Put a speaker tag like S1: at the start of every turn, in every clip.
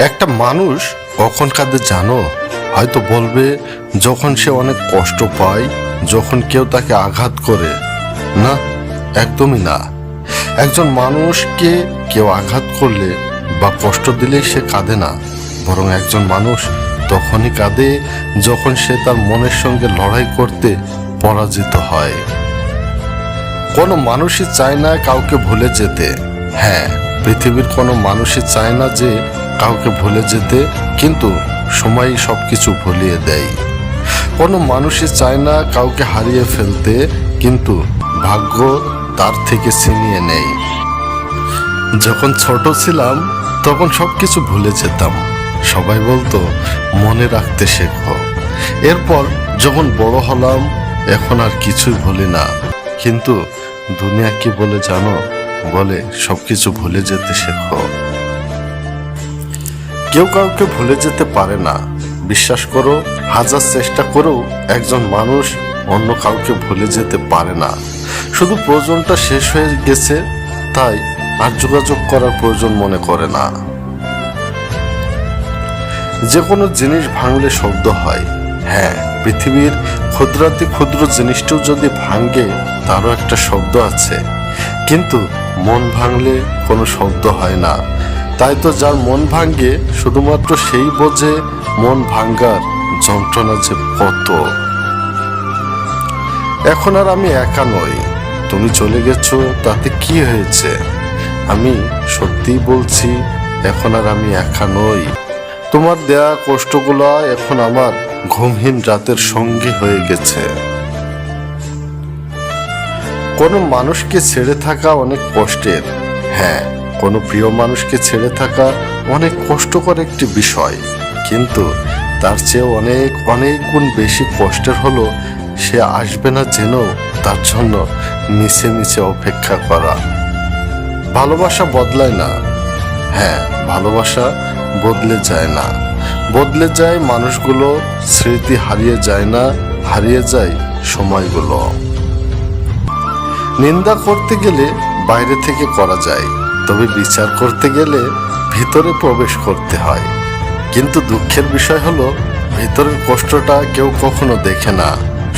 S1: একটা মানুষ কখন কাঁদে জানো? হয়তো বলবে যখন সে অনেক কষ্ট পায়, যখন কেউ তাকে আঘাত করে। না, একদমই না। একজন মানুষকে কেউ আঘাত করলে বা কষ্ট দিলে সে কাঁদে না, বরং একজন মানুষ তখনই কাঁদে যখন সে তার মনের সঙ্গে লড়াই করতে পরাজিত হয়। কোনো মানুষই চায় না কাউকে ভুলে যেতে। হ্যাঁ, পৃথিবীর কোনো মানুষই চায় না যে কাউকে ভুলে যেতে, কিন্তু সময়ই সবকিছু ভুলিয়ে দেয়। কোনো মানুষই চায় না কাউকে হারিয়ে ফেলতে, কিন্তু ভাগ্য তার থেকে ছিনিয়ে নেয়। যখন ছোট ছিলাম তখন সবকিছু ভুলে যেতাম। সবাই বলতো মনে রাখতে শেখো। এরপর যখন বড় হলাম এখন আর কিছুই ভুলি না। কিন্তু দুনিয়া কি বলে জানো? বলে সবকিছু ভুলে যেতে শেখো। কেউ কাউকে ভুলে যেতে পারে না। বিশ্বাস করো, হাজার চেষ্টা করেও একজন মানুষ অন্য কাউকে ভুলে যেতে পারে না। শুধু প্রয়োজনটা শেষ হয়ে গেছে, তাই আর যোগাযোগ করার প্রয়োজন মনে করে না। যে কোনো জিনিস ভাঙলে শব্দ হয়। হ্যাঁ, পৃথিবীর ক্ষুদ্রাতি ক্ষুদ্র জিনিসটাও যদি ভাঙে তারও একটা শব্দ আছে, কিন্তু মন ভাঙলে কোনো শব্দ হয় না। তাই তো যার মন ভাঙে শুধুমাত্র সেই বোঝে মন ভাঙ্গার যন্ত্রণা যে কত। এখন আর আমি একা নই। তুমি চলে গেছো তাতে কি হয়েছে? আমি সত্যিই বলছি, এখন আর আমি একা নই। তোমার দেয়া কষ্টগুলো এখন আমার ঘুমহীন রাতের সঙ্গী হয়ে গেছে। কোনো মানুষকে ছেড়ে থাকা অনেক কষ্টের। হ্যাঁ, কোনো প্রিয় মানুষকে ছেড়ে থাকা অনেক কষ্টকর একটি বিষয়, কিন্তু তার চেয়ে অনেক অনেক গুণ বেশি কষ্টের হলো সে আসবে না জেনেও তার জন্য মিছে মিছে অপেক্ষা করা। ভালোবাসা বদলায় না। হ্যাঁ, ভালোবাসা বদলে যায় না। বদলে যায় মানুষগুলো, স্মৃতি হারিয়ে যায় না, হারিয়ে যায় সময়গুলো। নিন্দা করতে গেলে বাইরে থেকে করা যায়, তবে বিচার করতে গেলে ভিতরে প্রবেশ করতে হয়। কিন্তু দুঃখের বিষয় হলো ভিতরের কষ্টটা কেউ কখনো দেখে না,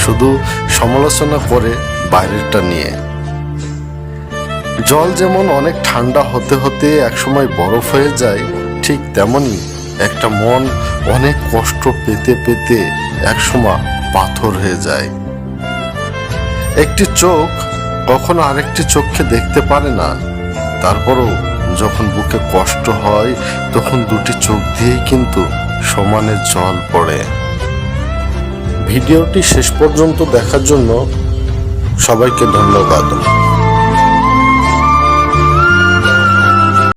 S1: শুধু সমালোচনা করে বাইরেরটা নিয়ে। জল যেমন অনেক ঠান্ডা হতে হতে একসময় বরফ হয়ে যায়, ঠিক তেমনি একটা মন অনেক কষ্ট পেতে পেতে একসময় পাথর হয়ে যায়। একটি চোখ কখনো আরেকটি চোখকে দেখতে পারে না, তারপরও যখন বুকে কষ্ট হয় তখন দুটি চোখ দিয়েই কিন্তু সমানে জল পড়ে। ভিডিওটি শেষ পর্যন্ত দেখার জন্য সবাইকে ধন্যবাদ।